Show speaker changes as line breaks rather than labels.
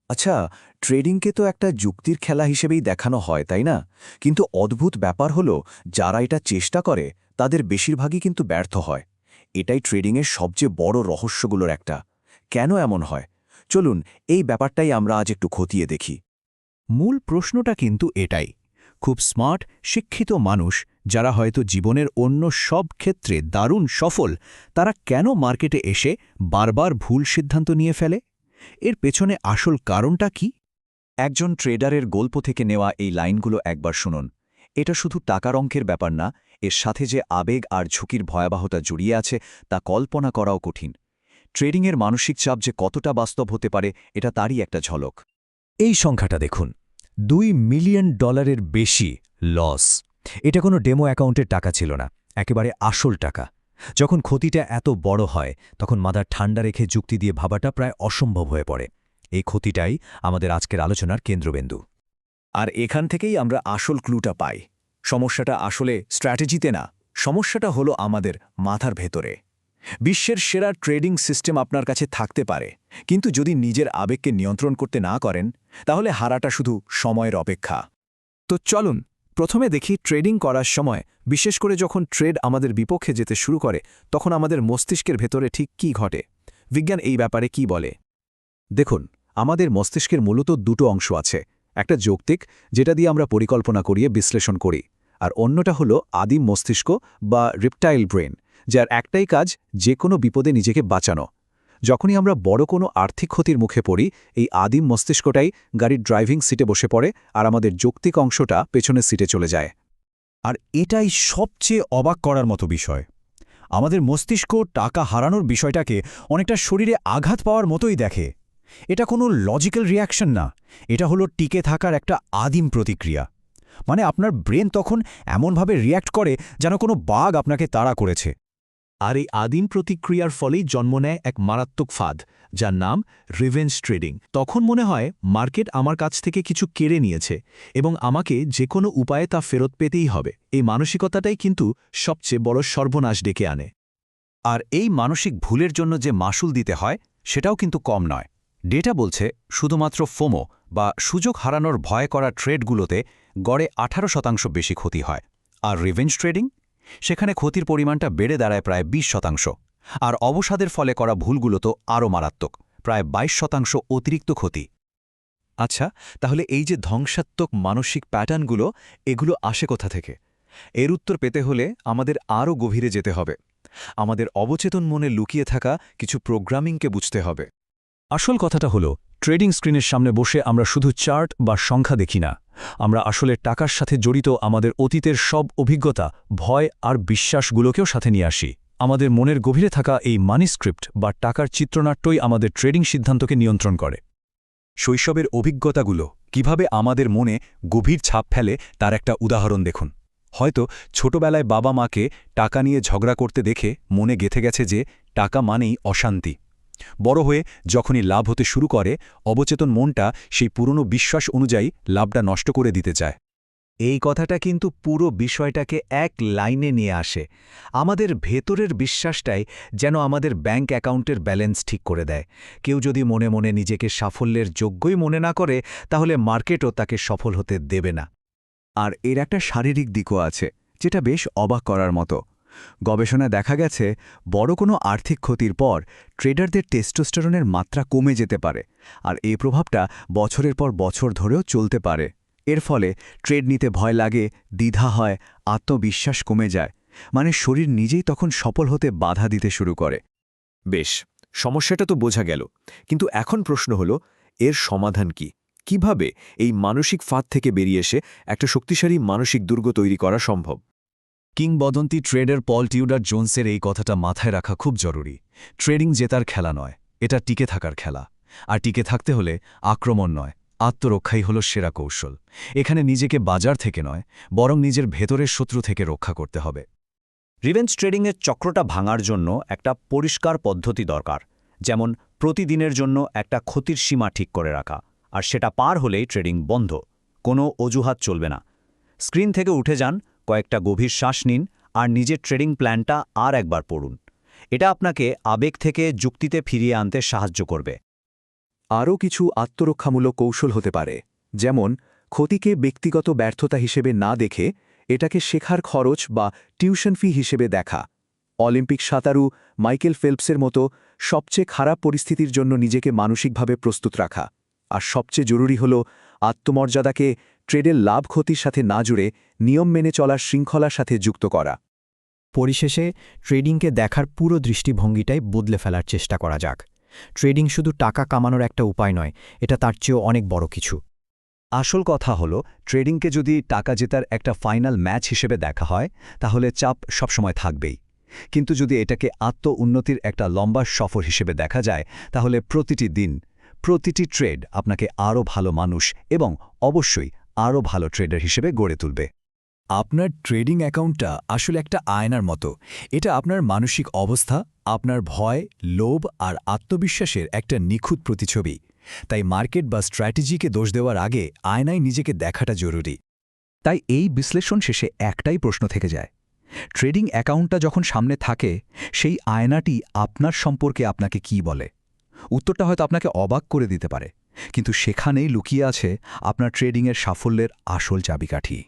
আচ্ছা, ট্রেডিংকে তো একটা যুক্তির খেলা হিসেবেই দেখানো হয়, তাই না? কিন্তু অদ্ভুত ব্যাপার হলো, যারা এটা চেষ্টা করে তাদের বেশিরভাগই কিন্তু ব্যর্থ হয়। এটাই ট্রেডিংয়ের সবচেয়ে বড় রহস্যগুলোর একটা। কেন এমন হয়? চলুন, এই ব্যাপারটাই আমরা আজ একটু খতিয়ে দেখি।
মূল প্রশ্নটা কিন্তু এটাই। খুব স্মার্ট, শিক্ষিত মানুষ, যারা হয়তো জীবনের অন্য সব ক্ষেত্রে দারুণ সফল, তারা কেন মার্কেটে এসে বারবার ভুল সিদ্ধান্ত নিয়ে ফেলে? এর পেছনে আসল কারণটা কি?
একজন ট্রেডারের গল্প থেকে নেওয়া এই লাইনগুলো একবার শুনুন। এটা শুধু টাকার অঙ্কের ব্যাপার না, এর সাথে যে আবেগ আর ঝুঁকির ভয়াবহতা জড়িয়ে আছে তা কল্পনা করাও কঠিন। ট্রেডিংয়ের মানসিক চাপ যে কতটা বাস্তব হতে পারে, এটা তারই একটা ঝলক।
এই সংখ্যাটা দেখুন, $2 মিলিয়ন বেশি লস। এটা কোনো ডেমো অ্যাকাউন্টের টাকা ছিল না, একেবারে আসল টাকা। যখন ক্ষতিটা এত বড় হয়, তখন মাথা ঠান্ডা রেখে যুক্তি দিয়ে ভাবাটা প্রায় অসম্ভব হয়ে পড়ে। এই ক্ষতিটাই আমাদের আজকের আলোচনার কেন্দ্রবিন্দু।
আর এখান থেকেই আমরা আসল ক্লুটা পাই। সমস্যাটা আসলে স্ট্র্যাটেজিতে না, সমস্যাটা হলো আমাদের মাথার ভেতরে। বিশ্বের সেরা ট্রেডিং সিস্টেম আপনার কাছে থাকতে পারে, কিন্তু যদি নিজের আবেগকে নিয়ন্ত্রণ করতে না করেন, তাহলে হারাটা শুধু সময়ের অপেক্ষা।
তো চলুন প্রথমে দেখি ট্রেডিং করার সময়, বিশেষ করে যখন ট্রেড আমাদের বিপক্ষে যেতে শুরু করে, তখন আমাদের মস্তিষ্কের ভেতরে ঠিক কী ঘটে। বিজ্ঞান এই ব্যাপারে কি বলে?
দেখুন, আমাদের মস্তিষ্কের মূলত দুটো অংশ আছে। একটা যৌক্তিক, যেটা দিয়ে আমরা পরিকল্পনা করিয়ে বিশ্লেষণ করি, আর অন্যটা হলো আদিম মস্তিষ্ক বা রিপটাইল ব্রেন, যার একটাই কাজ যে কোনো বিপদে নিজেকে বাঁচানো। যখনই আমরা বড় কোনো আর্থিক ক্ষতির মুখে পড়ি, এই আদিম মস্তিষ্কটাই গাড়ির ড্রাইভিং সিটে বসে পড়ে, আর আমাদের যৌক্তিক অংশটা পেছনের সিটে চলে যায়।
আর এটাই সবচেয়ে অবাক করার মতো বিষয়। আমাদের মস্তিষ্ক টাকা হারানোর বিষয়টাকে অনেকটা শরীরে আঘাত পাওয়ার মতোই দেখে। এটা কোনো লজিক্যাল রিয়াকশন না, এটা হলো টিকে থাকার একটা আদিম প্রতিক্রিয়া। মানে আপনার ব্রেন তখন এমনভাবে রিয়্যাক্ট করে যেন কোনো বাঘ আপনাকে তাড়া করেছে।
আর এই আদিম প্রতিক্রিয়ার ফলেই জন্ম নেয় এক মারাত্মক ফাঁদ, যার নাম রিভেঞ্জ ট্রেডিং। তখন মনে হয় মার্কেট আমার কাছ থেকে কিছু কেড়ে নিয়েছে এবং আমাকে যে কোনো উপায়ে তা ফেরত পেতেই হবে। এই মানসিকতাটাই কিন্তু সবচেয়ে বড় সর্বনাশ ডেকে আনে।
আর এই মানসিক ভুলের জন্য যে মাশুল দিতে হয়, সেটাও কিন্তু কম নয়। ডেটা বলছে শুধুমাত্র ফোমো বা সুযোগ হারানোর ভয় করা ট্রেডগুলোতে গড়ে 18% বেশি ক্ষতি হয়। আর রিভেঞ্জ ট্রেডিং, সেখানে ক্ষতির পরিমাণটা বেড়ে দাঁড়ায় প্রায় 20%। আর অবসাদের ফলে করা ভুলগুলো তো আরও মারাত্মক, প্রায় 22% অতিরিক্ত ক্ষতি।
আচ্ছা, তাহলে এই যে ধ্বংসাত্মক মানসিক প্যাটার্নগুলো, এগুলো আসে কোথা থেকে? এর উত্তর পেতে হলে আমাদের আরও গভীরে যেতে হবে। আমাদের অবচেতন মনে লুকিয়ে থাকা কিছু প্রোগ্রামিংকে বুঝতে হবে।
আসল কথাটা হলো, ট্রেডিং স্ক্রিনের সামনে বসে আমরা শুধু চার্ট বা সংখ্যা দেখি না। আমরা আসলে টাকার সাথে জড়িত আমাদের অতীতের সব অভিজ্ঞতা, ভয় আর বিশ্বাসগুলোকেও সাথে নিয়ে আসি। আমাদের মনের গভীরে থাকা এই মানি স্ক্রিপ্ট বা টাকার চিত্রনাট্যই আমাদের ট্রেডিং সিদ্ধান্তকে নিয়ন্ত্রণ করে।
শৈশবের অভিজ্ঞতাগুলো কিভাবে আমাদের মনে গভীর ছাপ ফেলে, তার একটা উদাহরণ দেখুন। হয়তো ছোটবেলায় বাবা মাকে টাকা নিয়ে ঝগড়া করতে দেখে মনে গেঁথে গেছে যে টাকা মানেই অশান্তি। বড় হয়ে যখনই লাভ হতে শুরু করে, অবচেতন মনটা সেই পুরনো বিশ্বাস অনুযায়ী লাভটা নষ্ট করে দিতে চায়।
এই কথাটা কিন্তু পুরো বিষয়টাকে এক লাইনে নিয়ে আসে। আমাদের ভেতরের বিশ্বাসটাই যেন আমাদের ব্যাংক অ্যাকাউন্টের ব্যালেন্স ঠিক করে দেয়। কেউ যদি মনে মনে নিজেকে সাফল্যের যোগ্যই মনে না করে, তাহলে মার্কেটও তাকে সফল হতে দেবে না।
আর এর একটা শারীরিক দিকও আছে, যেটা বেশ অবাক করার মতো। গবেষণায় দেখা গেছে, বড় কোনো আর্থিক ক্ষতির পর ট্রেডারদের টেস্টোস্টেরনের মাত্রা কমে যেতে পারে, আর এই প্রভাবটা বছরের পর বছর ধরেও চলতে পারে। এর ফলে ট্রেড নিতে ভয় লাগে, দ্বিধা হয়, আত্মবিশ্বাস কমে যায়। মানে শরীর নিজেই তখন সফল হতে বাধা দিতে শুরু করে। বেশ, সমস্যাটা তো বোঝা গেল, কিন্তু এখন প্রশ্ন হলো, এর সমাধান কি? কিভাবে এই মানসিক ফাঁদ থেকে বেরিয়ে এসে একটা শক্তিশালী মানসিক দুর্গ তৈরি করা সম্ভব?
কিংবদন্তি ট্রেডার পল টিউডার জোন্সের এই কথাটা মাথায় রাখা খুব জরুরি। ট্রেডিং জেতার খেলা নয়, এটা টিকে থাকার খেলা। আর টিকে থাকতে হলে আক্রমণ নয়, আত্মরক্ষাই হল সেরা কৌশল। এখানে নিজেকে বাজার থেকে নয়, বরং নিজের ভেতরের শত্রু থেকে রক্ষা করতে হবে।
রিভেঞ্জ ট্রেডিংয়ের চক্রটা ভাঙার জন্য একটা পরিষ্কার পদ্ধতি দরকার, যেমন প্রতিদিনের জন্য একটা ক্ষতির সীমা ঠিক করে রাখা, আর সেটা পার হলেই ট্রেডিং বন্ধ। কোনো অজুহাত চলবে না। স্ক্রিন থেকে উঠে যান, কয়েকটা গভীর শ্বাস নিন, আর নিজের ট্রেডিং প্ল্যানটা আর একবার পড়ুন। এটা আপনাকে আবেগ থেকে যুক্তিতে ফিরিয়ে আনতে সাহায্য করবে।
আরও কিছু আত্মরক্ষামূলক কৌশল হতে পারে, যেমন ক্ষতিকে ব্যক্তিগত ব্যর্থতা হিসেবে না দেখে এটাকে শেখার খরচ বা টিউশন ফি হিসেবে দেখা। অলিম্পিক সাঁতারু মাইকেল ফেলপসের মতো সবচেয়ে খারাপ পরিস্থিতির জন্য নিজেকে মানসিকভাবে প্রস্তুত রাখা। আর সবচেয়ে জরুরি হল আত্মমর্যাদাকে ট্রেডের লাভ ক্ষতির সাথে না জুড়ে নিয়ম মেনে চলার শৃঙ্খলার সাথে যুক্ত করা।
পরিশেষে ট্রেডিংকে দেখার পুরো দৃষ্টিভঙ্গিটাই বদলে ফেলার চেষ্টা করা যাক। ট্রেডিং শুধু টাকা কামানোর একটা উপায় নয়, এটা তার চেয়েও অনেক বড় কিছু।
আসল কথা হলো, ট্রেডিংকে যদি টাকা জেতার একটা ফাইনাল ম্যাচ হিসেবে দেখা হয় তাহলে চাপ সবসময় থাকবেই, কিন্তু যদি এটাকে উন্নতির একটা লম্বা সফর হিসেবে দেখা যায় তাহলে প্রতিটি দিন, প্রতিটি ট্রেড আপনাকে আরও ভালো মানুষ এবং অবশ্যই আরও ভালো ট্রেডার হিসেবে গড়ে তুলবে।
আপনার ট্রেডিং অ্যাকাউন্টটা আসলে একটা আয়নার মতো। এটা আপনার মানসিক অবস্থা, আপনার ভয়, লোভ আর আত্মবিশ্বাসের একটা নিখুঁত প্রতিছবি। তাই মার্কেট বা স্ট্র্যাটেজিকে দোষ দেওয়ার আগে আয়নায় নিজেকে দেখাটা জরুরি।
তাই এই বিশ্লেষণ শেষে একটাই প্রশ্ন থেকে যায়, ট্রেডিং অ্যাকাউন্টটা যখন সামনে থাকে সেই আয়নাটি আপনার সম্পর্কে আপনাকে কি বলে? উত্তরটা হয়তো আপনাকে অবাক করে দিতে পারে, কিন্তু সেখানেই লুকিয়ে আছে আপনার ট্রেডিংয়ের সাফল্যের আসল চাবিকাঠি।